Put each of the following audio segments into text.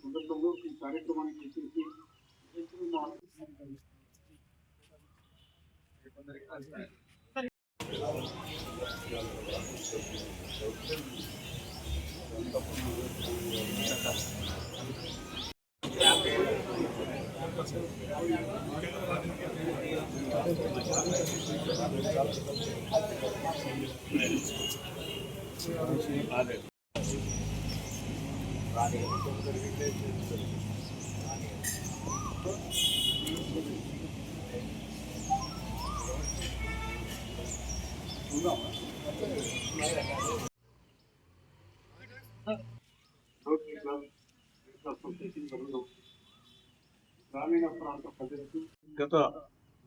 సందర్భంలో ఈ కార్యక్రమానికి గ్రామీణ ప్రాంత ప్రజలకు గత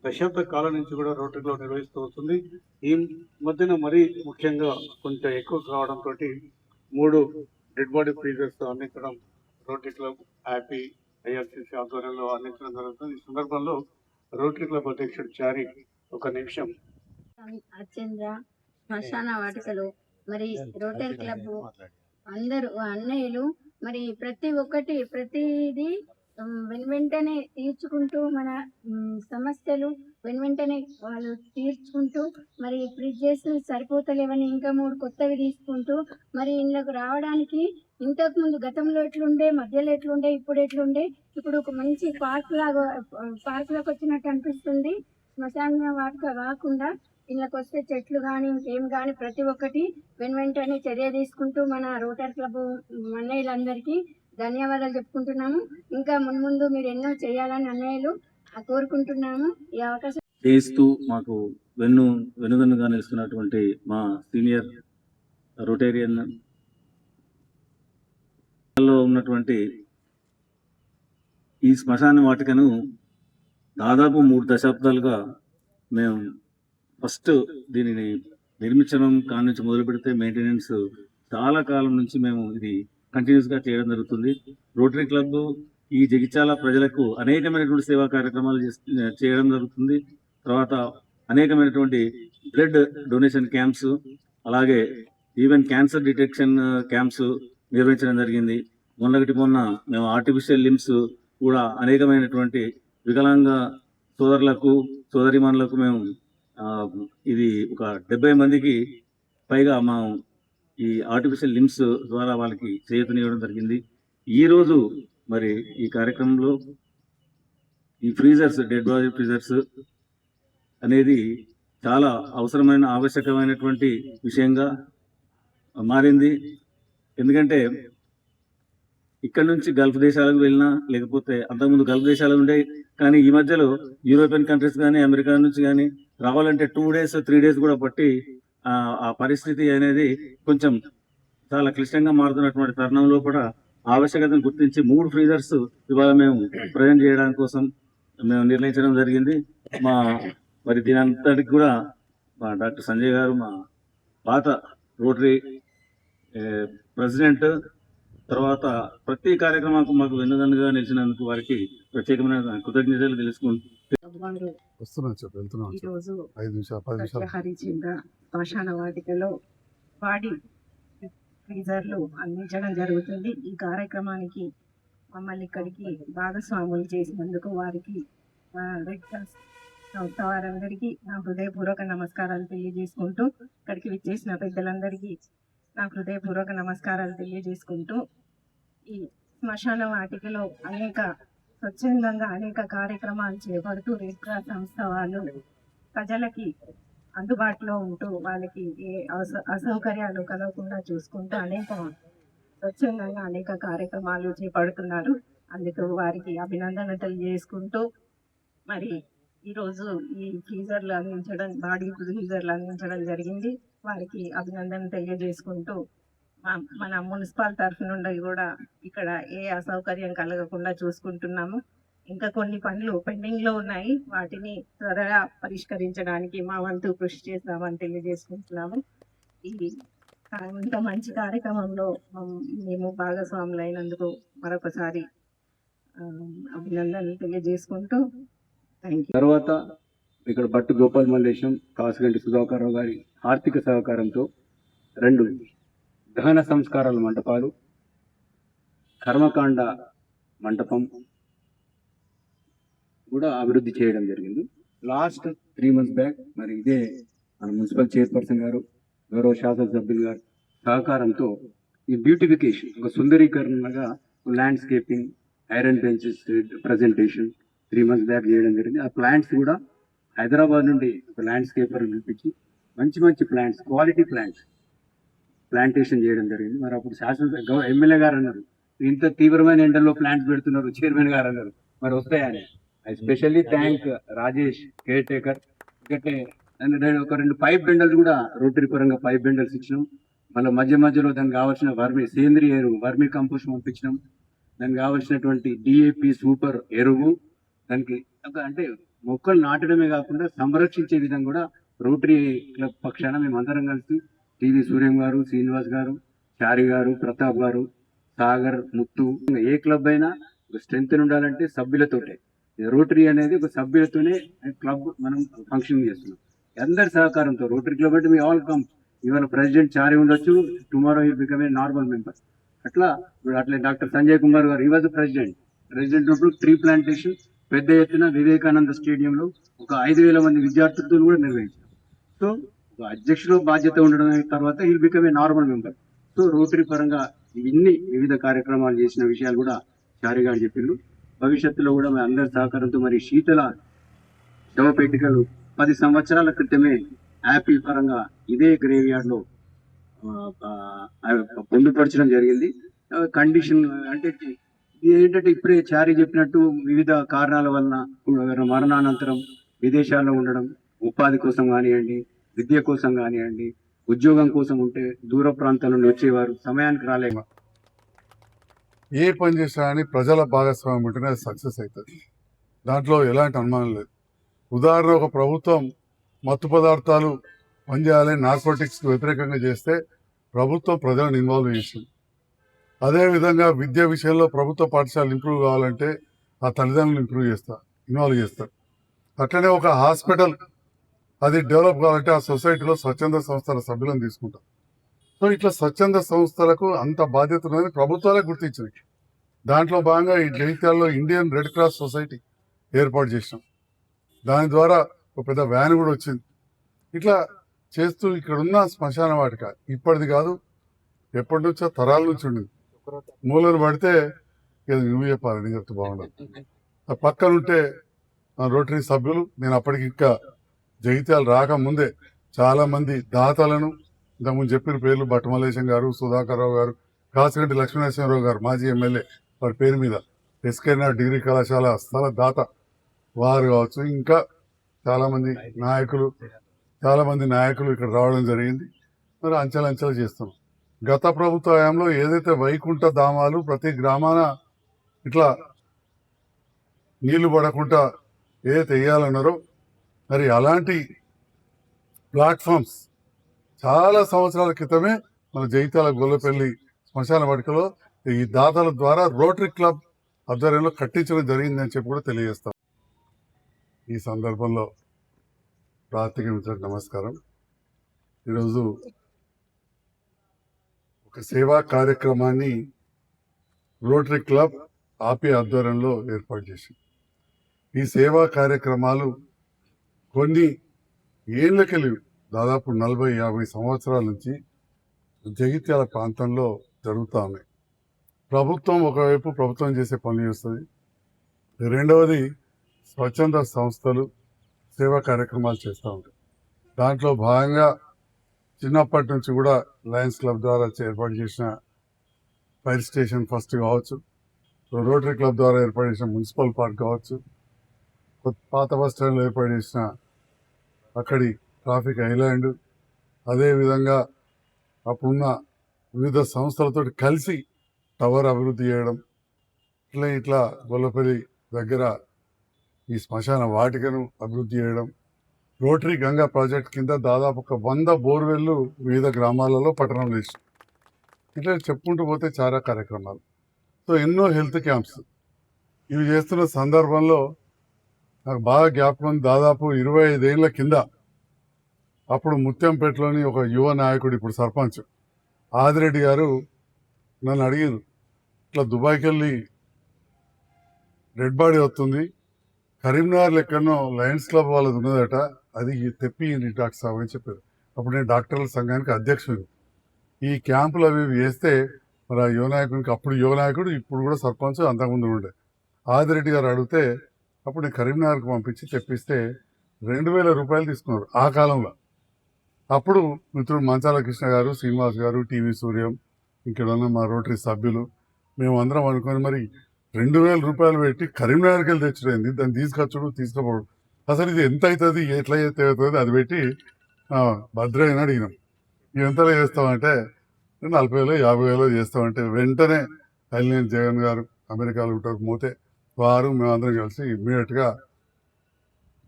దశాబ్ద కాలం నుంచి కూడా రోటరీ క్లబ్ నిర్వహిస్తూ వస్తుంది. ఈ మధ్యన మరీ ముఖ్యంగా కొంచెం ఎక్కువ కావడంతో 3 డెడ్ బాడీ ఫ్రీజర్స్ అందించడం రోటరీ క్లబ్ హ్యాపీ ఐఆర్సీసీ ఆధ్వర్యంలో అందించడం జరుగుతుంది. ఈ సందర్భంలో రోటరీ క్లబ్ అధ్యక్షుడు చారి ఒక నిమిషం. అర్చంద్ర శ్మశాన వాటికలు మరి రోటరీ క్లబ్ అందరూ అన్నయ్యలు మరి ప్రతిదీ వెంటనే తీర్చుకుంటూ మన సమస్యలు వెంటనే వాళ్ళు తీర్చుకుంటూ మరి ఫ్రిడ్జెస్ సరిపోతలేవని ఇంకా 3 కొత్తవి తీసుకుంటూ మరి ఇంట్లోకి రావడానికి ఇంతకు ముందు గతంలో ఎట్లుండే మధ్యలో ఎట్లుండే ఇప్పుడు ఒక మంచి పార్క్ లాగా వచ్చినట్టు అనిపిస్తుంది. శ్మశాన వాటిక కాకుండా ఇళ్ళకి వస్తే చెట్లు కానీ ఇంకేం కానీ ప్రతి ఒక్కటి వెంటనే చర్య తీసుకుంటూ మన రోటరీ క్లబ్ అన్నయ్యలందరికీ ధన్యవాదాలు చెప్పుకుంటున్నాము. ఇంకా ముందు మీరు ఎన్నో చేయాలని అన్నయ్యలు కోరుకుంటున్నాము. ఈ అవకాశం చేస్తూ మాకు వెన్నుదన్నుగా నిలుస్తున్నటువంటి మా సీనియర్ రోటేరియన్ లో ఉన్నటువంటి ఈ శ్మశాన వాటికను దాదాపు 3 దశాబ్దాలుగా మేము ఫస్ట్ దీనిని నిర్మించడం కాడి నుంచి మొదలు పెడితే మెయింటెనెన్స్ చాలా కాలం నుంచి మేము ఇది కంటిన్యూస్గా చేయడం జరుగుతుంది. రోటరీ క్లబ్ ఈ జగిత్యాల ప్రజలకు అనేకమైనటువంటి సేవా కార్యక్రమాలు చేయడం జరుగుతుంది. తర్వాత అనేకమైనటువంటి బ్లడ్ డొనేషన్ క్యాంప్స్, అలాగే ఈవెన్ క్యాన్సర్ డిటెక్షన్ క్యాంప్స్ నిర్వహించడం జరిగింది. మొన్న మేము ఆర్టిఫిషియల్ లిమ్స్ కూడా అనేకమైనటువంటి వికలాంగ సోదరులకు సోదరిమణులకు మేము ఇది ఒక 70 మందికి పైగా మా ఈ ఆర్టిఫిషియల్ లిమ్స్ ద్వారా వాళ్ళకి చేయూతనివ్వడం జరిగింది. ఈరోజు మరి ఈ కార్యక్రమంలో ఈ ఫ్రీజర్స్, డెడ్ బాడీ ఫ్రీజర్స్ అనేది చాలా ఆవశ్యకమైనటువంటి విషయంగా మారింది. ఎందుకంటే ఇక్కడ నుంచి గల్ఫ్ దేశాలకు వెళ్ళినా, లేకపోతే అంతకుముందు గల్ఫ్ దేశాలు ఉండే, కానీ ఈ మధ్యలో యూరోపియన్ కంట్రీస్ కానీ అమెరికా నుంచి కానీ రావాలంటే 2 days 3 days కూడా పట్టి ఆ పరిస్థితి అనేది కొంచెం చాలా క్లిష్టంగా మారుతున్నటువంటి తరుణంలో కూడా ఆవశ్యకతను గుర్తించి 3 ఫ్రీజర్స్ ఇవాళ మేము ప్రజెంట్ చేయడానికి కోసం మేము నిర్ణయించడం జరిగింది. మరి దీని అంతటికి కూడా మా డాక్టర్ సంజయ్ గారు, మా పాత రోటరీ ప్రెసిడెంట్, తర్వాత ప్రతి కార్యక్రమానికి మాకు వెన్నుదన్నుగా నిలిచినందుకు వారికి ప్రత్యేకమైన కృతజ్ఞతలు తెలుసుకుంటూ హరిచంద్ర శ్మశాన వాటికలో బాడీ ఫ్రీజర్లు అందించడం జరుగుతుంది. ఈ కార్యక్రమానికి మమ్మల్ని ఇక్కడికి భాగస్వాములు చేసినందుకు వారికి రెడ్ క్రాస్ సంస్థ వారందరికీ నా హృదయపూర్వక నమస్కారాలు తెలియజేసుకుంటూ, ఇక్కడికి విచ్చేసిన పెద్దలందరికీ నా హృదయపూర్వక నమస్కారాలు తెలియజేసుకుంటూ, ఈ శ్మశాన వాటికలో స్వచ్ఛందంగా అనేక కార్యక్రమాలు చేపడుతూ రెడ్ క్రాస్ సంస్థ వాళ్ళు ప్రజలకి అందుబాటులో ఉంటూ వాళ్ళకి ఏ అసౌకర్యాలు కలగకుండా చూసుకుంటూ అనేక స్వచ్ఛందంగా అనేక కార్యక్రమాలు చేపడుతున్నారు. అందుకు వారికి అభినందనలు తెలియజేసుకుంటూ మరి ఈరోజు ఈ ఫ్రీజర్లు అందించడం, బాడీ ఫ్రీజర్లు అందించడం జరిగింది. వారికి అభినందనలు తెలియజేసుకుంటూ మన మున్సిపల్ తరఫు నుండి కూడా ఇక్కడ ఏ అసౌకర్యం కలగకుండా చూసుకుంటున్నాము. ఇంకా కొన్ని పనులు పెండింగ్ లో ఉన్నాయి, వాటిని త్వరగా పరిష్కరించడానికి మా వంతు కృషి చేస్తామని తెలియజేసుకుంటున్నాము. ఇంత మంచి కార్యక్రమంలో మేము భాగస్వాములు అయినందుకు మరొకసారి అభినందనలు తెలియజేసుకుంటూ థ్యాంక్ యూ. తర్వాత ఇక్కడ భట్టు గోపాల్ మల్లేశం, కాసుగంటి సుధాకర్రావు గారి ఆర్థిక సహకారంతో 2 దహన సంస్కారాల మంటపాలు, కర్మకాండ మంటపం కూడా అభివృద్ధి చేయడం జరిగింది. లాస్ట్ 3 months బ్యాక్ మరి ఇదే మన మున్సిపల్ చైర్పర్సన్ గారు, గౌరవ శాసనసభ్యులు గారు సహకారంతో ఈ బ్యూటిఫికేషన్, ఒక సుందరీకరణగా landscaping, iron benches presentation 3 months back చేయడం జరిగింది. ఆ ప్లాంట్స్ కూడా హైదరాబాద్ నుండి ఒక ల్యాండ్స్కేపర్ పిలిపించి మంచి మంచి ప్లాంట్స్, క్వాలిటీ ప్లాంటేషన్ చేయడం జరిగింది. మరి అప్పుడు ఎమ్మెల్యే గారు అన్నారు, ఇంత తీవ్రమైన ఎండల్లో ప్లాంట్స్ పెడుతున్నారు, చైర్మన్ గారు అన్నారు, మరి వస్తాయని. I specially thank Rajesh care taker. ఎందుకంటే ఒక 2 పైప్ బెండల్స్ కూడా రోటరీ పరంగా పైప్ బెండల్స్ ఇచ్చినాం. మళ్ళీ మధ్యలో దానికి కావాల్సిన సేంద్రియ ఎరువు, వర్మీ కంపోస్ట్ పంపించినాం. దానికి కావాల్సినటువంటి డిఏపి సూపర్ ఎరువు, దానికి అంటే మొక్కలు నాటడమే కాకుండా సంరక్షించే విధంగా కూడా రోటరీ క్లబ్ పక్షాన మేము అందరం కలిసి టీవీ సూర్యం గారు, శ్రీనివాస్ గారు, చారి గారు, ప్రతాప్ గారు, సాగర్, ముత్తు, ఏ క్లబ్ అయినా ఒక స్ట్రెంత్ ఉండాలంటే సభ్యులతోటే. రోటరీ అనేది ఒక సభ్యులతోనే క్లబ్ మనం ఫంక్షన్ చేస్తున్నాం. అందరి సహకారంతో రోటరీ క్లబ్ అంటే మీ ఆల్ కమ్. ఇవాళ ప్రెసిడెంట్ చారి ఉండొచ్చు, టుమారో ఈ బికమ్ ఏ నార్మల్ మెంబర్. అట్లా డాక్టర్ సంజయ్ కుమార్ గారు, ఈ వాజ్ ప్రెసిడెంట్ ఉన్నప్పుడు ట్రీ ప్లాంటేషన్ పెద్ద ఎత్తున వివేకానంద స్టేడియంలో ఒక 5,000 మంది విద్యార్థులతో కూడా నిర్వహించారు. సో అధ్యక్షుడు బాధ్యత ఉండడం తర్వాత ఈ become a normal member. So rotary పరంగా ఇన్ని వివిధ కార్యక్రమాలు చేసిన విషయాలు కూడా చారి గారు చెప్పిండ్రు. భవిష్యత్తులో కూడా మీ అందరి సహకారంతో మరి శీతల శవపేటికలు 10 సంవత్సరాల క్రితమే యాపిల్ పరంగా ఇదే గ్రేవ్ యార్డ్ లో పొందుపరచడం జరిగింది. కండిషన్ అంటే ఏంటంటే ఇప్పుడే చారి చెప్పినట్టు వివిధ కారణాల వలన మరణానంతరం విదేశాల్లో ఉండడం, ఉపాధి కోసం కానివ్వండి, విద్య కోసం కానివ్వండి, ఉద్యోగం కోసం ఉంటే దూర ప్రాంతాల నుండి వచ్చేవారు సమయానికి రాలేక ఏ పని చేసినా కానీ ప్రజల భాగస్వామ్యం ఉంటేనే అది సక్సెస్ అవుతుంది. దాంట్లో ఎలాంటి అనుమానం లేదు. ఉదాహరణ, ఒక ప్రభుత్వం మత్తు పదార్థాలు పనిచేయాలి, నార్కోటిక్స్కి వ్యతిరేకంగా చేస్తే ప్రభుత్వం ప్రజలను ఇన్వాల్వ్ చేసింది. అదేవిధంగా విద్య విషయంలో ప్రభుత్వ పాఠశాలలు ఇంప్రూవ్ కావాలంటే ఆ తల్లిదండ్రులు ఇన్వాల్వ్ చేస్తారు. అట్లనే ఒక హాస్పిటల్ అది డెవలప్ కావాలంటే ఆ సొసైటీలో స్వచ్ఛంద సంస్థల సభ్యులను తీసుకుంటారు. సో ఇట్లా స్వచ్ఛంద సంస్థలకు అంత బాధ్యత ఉన్నదని ప్రభుత్వాలే గుర్తించినాయి. దాంట్లో భాగంగా ఈ జగిత్యాలలో ఇండియన్ రెడ్ క్రాస్ సొసైటీ ఏర్పాటు చేసినాం. దాని ద్వారా ఒక పెద్ద వ్యాన్ కూడా వచ్చింది. ఇట్లా చేస్తూ ఇక్కడ ఉన్న శ్మశాన వాటిక ఇప్పటిది కాదు, ఎప్పటి నుంచో తరాల నుంచి ఉండింది. మూలను పడితే నువ్వు చెప్పాలి, నేను చెప్తే బాగుండదు. ఆ పక్కనుంటే రోటరీ సభ్యులు, నేను అప్పటికి ఇంకా జగిత్యాలు రాకముందే చాలా మంది దాతలను, ఇంతకుముందు చెప్పిన పేర్లు భట్టమల్లేశం గారు, సుధాకర్ రావు గారు, కాసిగంటి లక్ష్మీనరసింహరావు గారు మాజీ ఎమ్మెల్యే, వారి పేరు మీద ఎస్కేఆర్ డిగ్రీ కళాశాల స్థల దాత వారు కావచ్చు, ఇంకా చాలా మంది నాయకులు ఇక్కడ రావడం జరిగింది. మరి అంచెలంచెలు చేస్తున్నాం. గత ప్రభుత్వ హయాంలో ఏదైతే వైకుంఠ ధామాలు ప్రతి గ్రామాన ఇట్లా నీళ్లు పడకుండా ఏదైతే వేయాలన్నారో, మరి అలాంటి ప్లాట్ఫామ్స్ చాలా సంవత్సరాల క్రితమే మన జగిత్యాల గొల్లపల్లి శ్మశాన వాటికలో ఈ దాతల ద్వారా రోటరీ క్లబ్ ఆధ్వర్యంలో కట్టించడం జరిగిందని చెప్పి కూడా తెలియజేస్తాం. ఈ సందర్భంలో ప్రార్థిక మిత్రులకు నమస్కారం. ఈరోజు ఒక సేవా కార్యక్రమాన్ని రోటరీ క్లబ్ ఆపి ఆధ్వర్యంలో ఏర్పాటు చేసింది. ఈ సేవా కార్యక్రమాలు కొన్ని ఏళ్ళకెళ్ళి దాదాపు 40-50 సంవత్సరాల నుంచి జగిత్యాల ప్రాంతంలో జరుగుతూ ఉన్నాయి. ప్రభుత్వం ఒకవైపు ప్రభుత్వం చేసే పనులు చేస్తుంది, రెండవది స్వచ్ఛంద సంస్థలు సేవా కార్యక్రమాలు చేస్తూ ఉంటాయి. దాంట్లో భాగంగా చిన్నప్పటి నుంచి కూడా లయన్స్ క్లబ్ ద్వారా ఏర్పాటు చేసిన ఫైర్ స్టేషన్ ఫస్ట్ కావచ్చు, రోటరీ క్లబ్ ద్వారా ఏర్పాటు చేసిన మున్సిపల్ పార్క్ కావచ్చు, పాత బస్ స్టాండ్లో ఏర్పాటు చేసిన అక్కడి ట్రాఫిక్ ఐలాండ్, అదేవిధంగా అప్పుడున్న వివిధ సంస్థలతో కలిసి టవర్ అభివృద్ధి చేయడం, ఇట్లా గొల్లపల్లి దగ్గర ఈ శ్మశాన వాటికను అభివృద్ధి చేయడం, రోటరీ గంగా ప్రాజెక్ట్ కింద దాదాపు ఒక 100 బోర్వెల్లు వివిధ గ్రామాలలో పట్టణంలో వేసి ఇట్లా చెప్పుకుంటూ పోతే చాలా కార్యక్రమాలు. సో ఎన్నో హెల్త్ క్యాంప్స్ ఇవి చేస్తున్న సందర్భంలో నాకు బాగా జ్ఞాపకం, దాదాపు 25 ఏళ్ల కింద అప్పుడు ముత్యంపేటలోని ఒక యువ నాయకుడు, ఇప్పుడు సర్పంచ్ ఆదిరెడ్డి గారు నన్ను అడిగారు, ఇట్లా దుబాయ్కి వెళ్ళి డెడ్ బాడీ వస్తుంది, కరీంనగర్ ఎక్కడనో లయన్స్ క్లబ్ వాళ్ళది ఉన్నదట, అది తెప్పి డాక్టర్ సాబ్ అని చెప్పారు. అప్పుడు నేను డాక్టర్ల సంఘానికి అధ్యక్షుడు. ఈ క్యాంపులు అవి వేస్తే మరి ఆ యువ నాయకునికి, అప్పుడు యువ నాయకుడు ఇప్పుడు కూడా సర్పంచ్, అంతకుముందు ఉండే ఆదిరెడ్డి గారు అడిగితే అప్పుడు నేను కరీంనగర్కి పంపించి తెప్పిస్తే 2000 రూపాయలు తీసుకున్నారు ఆ కాలంలో. అప్పుడు మిత్రుడు మంచాల కృష్ణ గారు, శ్రీనివాస్ గారు, టీవీ సూర్యం, ఇక్కడ ఉన్న మా రోటరీ సభ్యులు, మేము అందరం అనుకొని మరి 2000 రూపాయలు పెట్టి కరీంనగర్కి వెళ్ళి తెచ్చుడైంది, దాన్ని తీసుకుపోవడం అసలు ఇది ఎంత అవుతుంది, ఎట్లా అయితే అవుతుంది, అది పెట్టి భద్రయ్యని అడిగినాం, ఇవి ఎంతలో చేస్తామంటే 40,000 50,000 చేస్తామంటే వెంటనే కళ్యాణ్ జగన్ గారు అమెరికాలో ఉంటారు, పోతే వారు మేమందరం కలిసి ఇమ్మీడియట్గా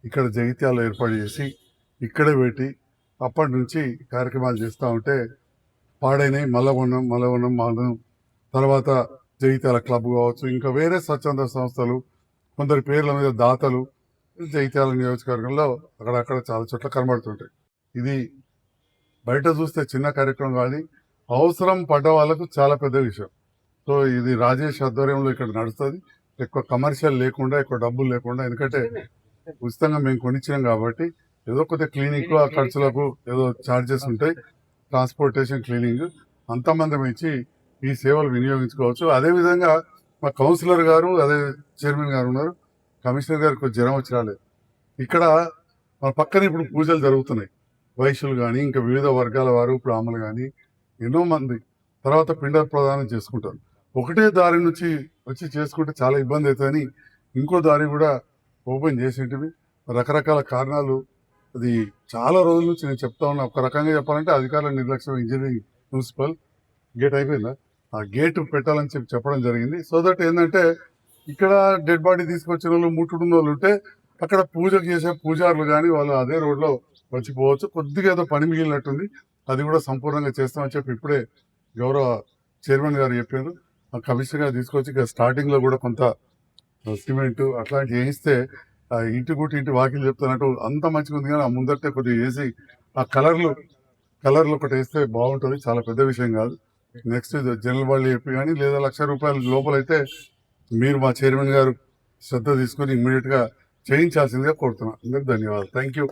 ఇక్కడ జగిత్యాలలో ఏర్పాటు చేసి ఇక్కడే పెట్టి అప్పటి నుంచి కార్యక్రమాలు చేస్తూ ఉంటే పాడైనాయి. మల్లగొండం తర్వాత జగిత్యాల క్లబ్ కావచ్చు, ఇంకా వేరే స్వచ్ఛంద సంస్థలు, కొందరి పేర్ల మీద దాతలు జగిత్యాల నియోజకవర్గంలో అక్కడక్కడ చాలా చోట్ల కనబడుతుంటాయి. ఇది బయట చూస్తే చిన్న కార్యక్రమం కానీ అవసరం పడ్డ వాళ్ళకు చాలా పెద్ద విషయం. సో ఇది రాజేష్ ఆధ్వర్యంలో ఇక్కడ నడుస్తుంది, ఎక్కువ కమర్షియల్ లేకుండా, ఎక్కువ డబ్బులు లేకుండా, ఎందుకంటే ఉచితంగా మేము కొనిచ్చినాం కాబట్టి ఏదో కొద్దిగా క్లీనింగ్ ఆ ఖర్చులకు ఏదో ఛార్జెస్ ఉంటాయి, ట్రాన్స్పోర్టేషన్, క్లీనింగ్, అంతమంది ఇచ్చి ఈ సేవలు వినియోగించుకోవచ్చు. అదేవిధంగా మా కౌన్సిలర్ గారు, అదే చైర్మన్ గారు ఉన్నారు, కమిషనర్ గారికి కొంచెం జ్వరం వచ్చి రాలేదు. ఇక్కడ మన పక్కన ఇప్పుడు పూజలు జరుగుతున్నాయి, వైశ్యులు కానీ ఇంకా వివిధ వర్గాల వారు బ్రాహ్మణులు కానీ ఎన్నో మంది తర్వాత పిండ ప్రదానం చేసుకుంటారు. ఒకటే దారి నుంచి వచ్చి చేసుకుంటే చాలా ఇబ్బంది అవుతుందని ఇంకో దారి కూడా ఓపెన్ చేసేటివి. రకరకాల కారణాలు, అది చాలా రోజుల నుంచి నేను చెప్తా ఉన్నా. ఒక రకంగా చెప్పాలంటే అధికారుల నిర్లక్ష్యం, ఇంజనీరింగ్ మున్సిపల్ గేట్ అయిపోయిందా, ఆ గేట్ పెట్టాలని చెప్పడం జరిగింది. సో దట్ ఏంటంటే ఇక్కడ డెడ్ బాడీ తీసుకొచ్చిన వాళ్ళు, ముట్టుడున్న వాళ్ళు ఉంటే అక్కడ పూజకు చేసే పూజారులు కానీ వాళ్ళు అదే రోడ్లో వచ్చిపోవచ్చు. కొద్దిగా ఏదో పని మిగిలినట్టుంది, అది కూడా సంపూర్ణంగా చేస్తామని చెప్పి ఇప్పుడే గౌరవ చైర్మన్ గారు చెప్పారు. ఆ కమిషనర్ గారు తీసుకొచ్చి ఇక స్టార్టింగ్లో కూడా కొంత సిమెంట్ అట్లాంటి వేయిస్తే ఇంటి గుట్టి ఇంటి వాకిలు చెప్తున్నట్టు అంత మంచిగా ఉంది. కానీ ఆ ముందటే కొద్దిగా వేసి ఆ కలర్లు ఒకటి వేస్తే బాగుంటుంది, చాలా పెద్ద విషయం కాదు. నెక్స్ట్ జనరల్ వాళ్ళు చెప్పి కానీ లేదా 1,00,000 రూపాయల లోపలైతే మీరు మా చైర్మన్ గారు శ్రద్ధ తీసుకొని ఇమ్మీడియట్గా చేయించాల్సిందిగా కోరుతున్నాను. అందరికి ధన్యవాదాలు. Thank you.